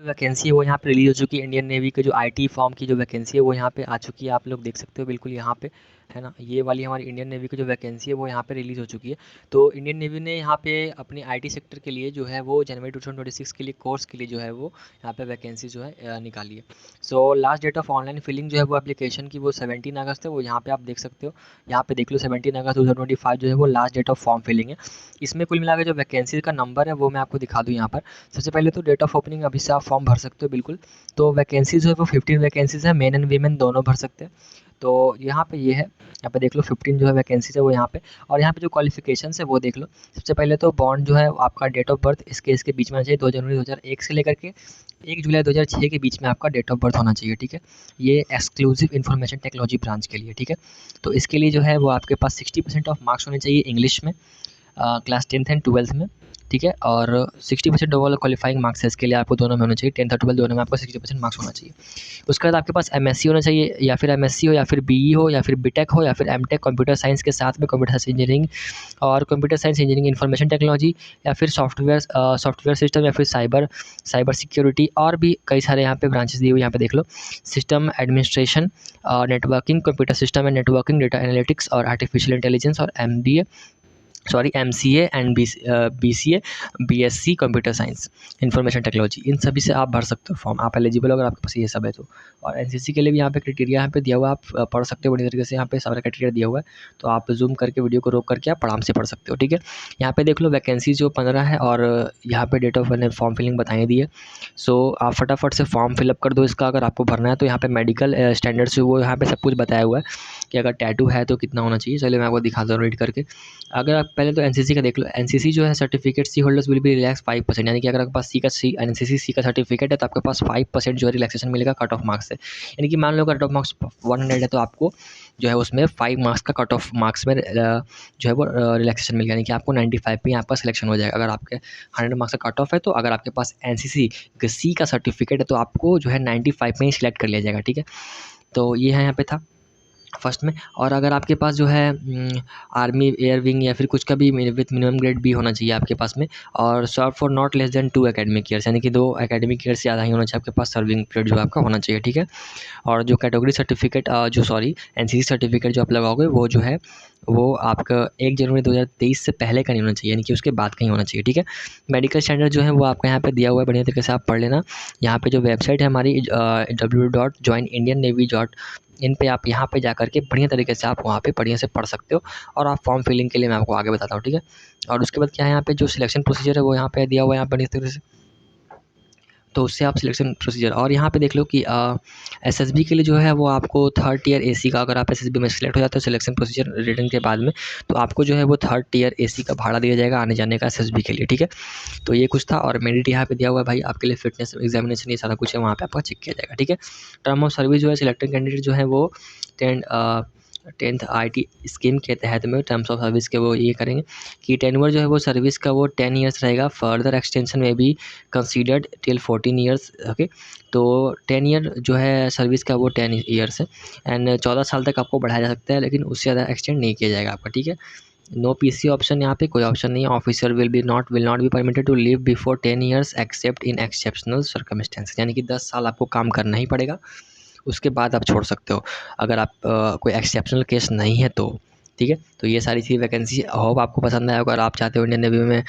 Vacancy है वो यहाँ पे रिलीज़ हो चुकी है। इंडियन नेवी के जो आईटी फॉर्म की जो वैकेंसी है वो यहाँ पे आ चुकी है, आप लोग देख सकते हो बिल्कुल यहाँ पे, है ना। ये वाली हमारी इंडियन नेवी की जो वैकेंसी है वो यहाँ पे रिलीज़ हो चुकी है। तो इंडियन नेवी ने यहाँ पे अपनी आईटी सेक्टर के लिए जो है वो जनवरी 2026 के लिए कोर्स के लिए जो है वो यहाँ पे वैकेंसी जो है निकाली है। So last date of online filling जो है वो एप्लीकेशन की वो 17 अगस्त है, वो यहाँ पे आप देख सकते हो। यहाँ पे देख लो 17 अगस्त 2025 जो है वो last date of form filling है। इसमें कुल मिला के जो वैकेंसी का नंबर है वो मैं आपको दिखा दूँ यहाँ पर। सबसे पहले तो डेट ऑफ ओपनिंग अभी से आप फॉर्म भर सकते हो बिल्कुल। तो वैकेंसीज जो है वो 15 वैकेंसीज है, मेन एंड वीमेन दोनों भर सकते हैं। तो यहाँ पे ये है, यहाँ पे देख लो 15 जो है वैकेंसीज है वो यहाँ पे। और यहाँ पे जो क्वालिफिकेशंस है वो देख लो। सबसे पहले तो बॉन्ड जो है आपका डेट ऑफ बर्थ इसके बीच में आना चाहिए, 2 जनवरी 2001 से लेकर के 1 जुलाई 2006 के बीच में आपका डेट ऑफ बर्थ होना चाहिए, ठीक है। ये एक्सक्लूसिव इन्फॉर्मेशन टेक्नोलॉजी ब्रांच के लिए, ठीक है। तो इसके लिए जो है वो आपके पास 60% ऑफ मार्क्स होने चाहिए इंग्लिश में, क्लास 10th एंड 12th में, ठीक है। और 60% ओवरऑल क्वालिफाइंग मार्क्स है इसके लिए, आपको दोनों में होना चाहिए, 10th और 12th दोनों में आपको 60% मार्क्स होना चाहिए। उसके बाद आपके पास एमएससी होना चाहिए, या फिर एमएससी हो, या फिर बीई हो, या फिर बीटेक हो, या फिर एमटेक कंप्यूटर साइंस के साथ में कंप्यूटर साइंस इंजीनियरिंग और computer science engineering information technology, या फिर सॉफ्टवेयर सिस्टम, या फिर साइबर सिक्योरिटी, और भी कई सारे यहाँ पे ब्रांचेस दिए हुए यहाँ पे देख लो। System administration, networking, computer system and networking, data analytics और आर्टिफिशियल इंटेलिजेंस, और MCA and BCA, BSc computer science information technology, इन सभी से आप भर सकते हो फॉर्म, आप एलिजिबल हो अगर आपके पास ये सब है तो। और एनसीसी के लिए भी यहाँ पे क्राइटेरिया यहाँ पे दिया हुआ है, आप पढ़ सकते हो बढ़िया तरीके से, यहाँ पे सारा क्राइटेरिया दिया हुआ है। तो आप जूम करके वीडियो को रोक करके आप आराम से पढ़ सकते हो, ठीक है। यहाँ पे देख लो वैकेंसी जो 15 है, और यहाँ पे डेट ऑफ फॉर्म फिलिंग बताई दी है। सो आप फटाफट से फॉर्म फिलअप कर दो इसका, अगर आपको भरना है तो। यहाँ पे मेडिकल स्टैंडर्ड से वो यहाँ पे सब कुछ बताया हुआ है कि अगर टैटू है तो कितना होना चाहिए। चलिए मैं आपको दिखाता हूँ रीड करके। अगर आप पहले तो एनसीसी का देख लो। एनसीसी जो है certificate C holders will be relax 5%, यानी कि अगर आपके पास एनसीसी सी का सर्टिफिकेट है तो आपके पास 5% जो है रिलैक्सेशन मिलेगा कट ऑफ मार्क्स से। यानी कि मान लो कट ऑफ मार्क्स 100 है तो आपको जो है उसमें 5 मार्क्स का कट ऑफ मार्क्स में जो है वो रिलैक्सेशन मिलेगा, यानी कि आपको 95 पे आपका सिलेक्शन हो जाएगा। अगर आपके 100 मार्क्स का कट ऑफ है तो अगर आपके पास एनसीसी सी का सर्टिफिकेट है तो आपको जो है 95 में ही सिलेक्ट कर लिया जाएगा, ठीक है। तो ये है यहाँ पे था फर्स्ट में। और अगर आपके पास जो है आर्मी एयर विंग या फिर कुछ का भी विथ मिनिमम ग्रेड भी होना चाहिए आपके पास में, और serve for not less than 2 academic years, यानी कि 2 एकेडमिक ईयर से ज़्यादा ही होना चाहिए आपके पास सर्विंग पीरियड जो आपका होना चाहिए, ठीक है। और जो कैटेगरी सर्टिफिकेट एनसीसी सर्टिफिकेट जो आप लगाओगे वो जो है वो आपका 1 जनवरी 2023 से पहले का नहीं होना चाहिए, यानी कि उसके बाद का ही होना चाहिए, ठीक है। मेडिकल स्टैंडर्ड जो है वो आपका यहाँ पे दिया हुआ है, बढ़िया तरीके से आप पढ़ लेना। यहाँ पे जो वेबसाइट है हमारी www.joinindiannavy.in पे, आप यहाँ पे जा कर के बढ़िया तरीके से आप वहाँ पे बढ़िया से पढ़ सकते हो। और आप फॉर्म फिलिंग के लिए मैं आपको आगे बताता हूँ, ठीक है। और उसके बाद क्या है, यहाँ पे जो सिलेक्शन प्रोसीजर है वो यहाँ पे दिया हुआ है, यहाँ बढ़िया तरीके से। तो उससे आप सिलेक्शन प्रोसीजर, और यहाँ पे देख लो कि एसएसबी के लिए जो है वो आपको 3rd टियर एसी का, अगर आप एसएसबी में सिलेक्ट हो जाते हो सिलेक्शन प्रोसीजर रिटर्न के बाद में, तो आपको जो है वो 3rd टियर एसी का भाड़ा दिया जाएगा आने जाने का एसएसबी के लिए, ठीक है। तो ये कुछ था। और मेरिट यहाँ पे दिया हुआ है भाई आपके लिए, फिटनेस एग्जामिनेशन ये सारा कुछ है वहाँ पे आपका चेक किया जाएगा, ठीक है। टर्म ऑफ सर्विस जो है सिलेक्टेड कैंडिडेट जो है वो 10th आईटी स्कीम के तहत में टर्म्स ऑफ सर्विस के वो ये करेंगे कि टेन्योर जो है वो सर्विस का वो 10 ईयर्स रहेगा। फर्दर एक्सटेंशन में भी कंसीडर्ड टिल 14 ईयर्स, ओके। तो 10 ईयर जो है सर्विस का वो 10 ईयर्स है, एंड 14 साल तक आपको बढ़ाया जा सकता है, लेकिन उससे ज़्यादा एक्सटेंड नहीं किया जाएगा आपका, ठीक है। नो पीसी ऑप्शन, यहाँ पे कोई ऑप्शन नहीं है। Officer will not be permitted to leave before 10 years except in exceptional circumstances, यानी कि 10 साल आपको काम करना ही पड़ेगा, उसके बाद आप छोड़ सकते हो अगर आप कोई एक्सेप्शनल केस नहीं है तो, ठीक है। तो ये सारी थी वैकेंसी, होप आपको पसंद आया। अगर आप चाहते हो इंडियन नेवी में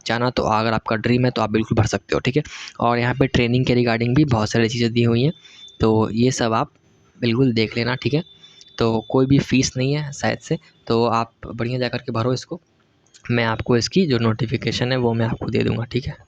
जाना तो अगर आपका ड्रीम है तो आप बिल्कुल भर सकते हो, ठीक है। और यहाँ पे ट्रेनिंग के रिगार्डिंग भी बहुत सारी चीज़ें दी हुई हैं, तो ये सब आप बिल्कुल देख लेना, ठीक है। तो कोई भी फ़ीस नहीं है शायद से, तो आप बढ़िया जा कर के भरो इसको। मैं आपको इसकी जो नोटिफिकेशन है वो मैं आपको दे दूँगा, ठीक है।